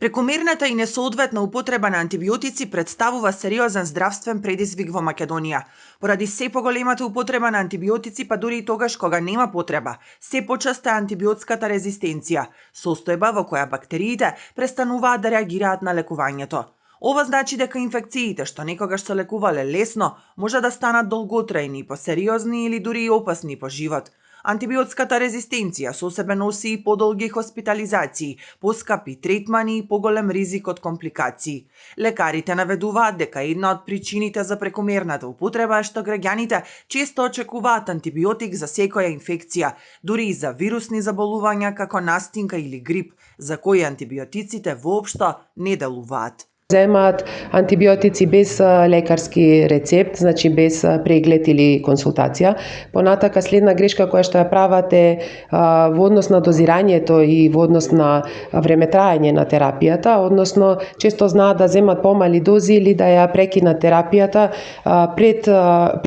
Прекомерната и несоодветна употреба на антибиотици представува сериозен здравствен предизвик во Македонија. Поради се поголемата употреба на антибиотици, па дури и тогаш кога нема потреба, се почеста е антибиотската резистенција, состојба во која бактериите престануваат да реагираат на лекувањето. Ова значи дека инфекциите што некогаш се лекувале лесно, може да станат долготрајни, посериозни или дури и опасни по живот. Антибиотската резистенција со себе носи и подолги хоспитализации, поскапи третмани и поголем ризик од компликации. Лекарите наведуваат дека една од причините за прекомерната употреба е што граѓаните често очекуваат антибиотик за секоја инфекција, дури и за вирусни заболувања како настинка или грип, за кои антибиотиците воопшто не делуваат. Земаат антибиотици без лекарски рецепт, значи без преглед или консултација. Понатака следна грешка која што ја прават е во однос на дозирањето и во однос на време траење на терапијата, односно често знаат да земат помали дози или да ја прекинат терапијата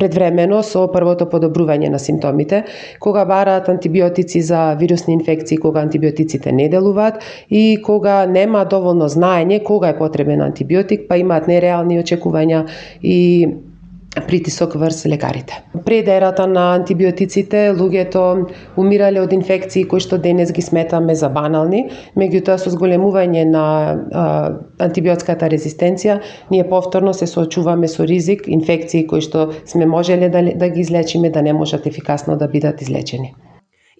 предвремено со првото подобрување на симптомите, кога бараат антибиотици за вирусни инфекции, кога антибиотиците не делуваат и кога нема доволно знаење кога е потребен антибиотик, па имаат нереални очекувања и притисок врз лекарите. Пред ерата на антибиотиците, луѓето умирале од инфекции кои што денес ги сметаме за банални, меѓутоа со зголемување на антибиотската резистенција, ние повторно се соочуваме со ризик инфекции кои што сме можеле да ги излечиме, да не можат ефикасно да бидат излечени.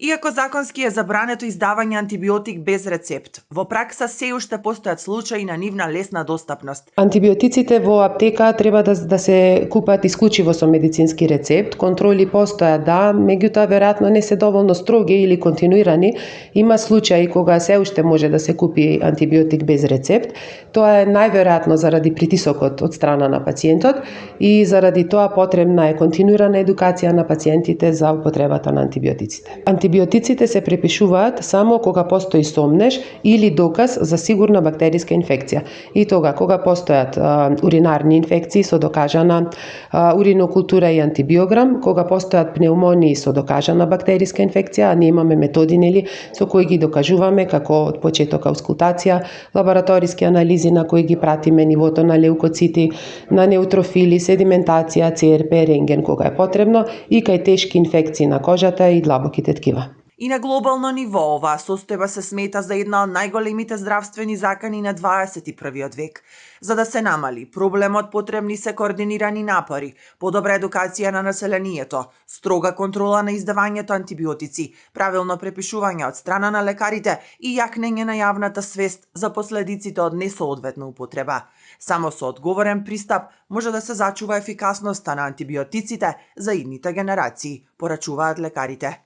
Иако законски е забрането издавање антибиотик без рецепт, во пракса се уште постојат случаи на нивна лесна достапност. Антибиотиците во аптека треба да се купат исклучиво со медицински рецепт. Контроли постојат, да, меѓутоа веројатно не се доволно строги или континуирани. Има случаи кога се уште може да се купи антибиотик без рецепт. Тоа е најверојатно заради притисокот од страна на пациентот и заради тоа потребна е континуирана едукација на пациентите за употребата на антибиотиците. Антибиотиците се препишуваат само кога постои сомнеш или доказ за сигурна бактериска инфекција. И тога кога постојат уринарни инфекции со докажана уринокултура и антибиограм, кога постојат пнеумонии со докажана бактериска инфекција, а ние имаме методи со кои ги докажуваме како од почеток аускултација, лабораториски анализи на кои ги пратиме нивото на леукоцити, на неутрофили, седиментација, ЦРП, рентген кога е потребно и кај тешки инфекции на кожата и длабоките ткива. И на глобално ниво оваа состојба се смета за една од најголемите здравствени закани на 21. век. За да се намали проблемот, потребни се координирани напори, подобра едукација на населението, строга контрола на издавањето антибиотици, правилно препишување од страна на лекарите и јакнење на јавната свест за последиците од несоодветна употреба. Само со одговорен пристап може да се зачува ефикасноста на антибиотиците за идните генерации, порачуваат лекарите.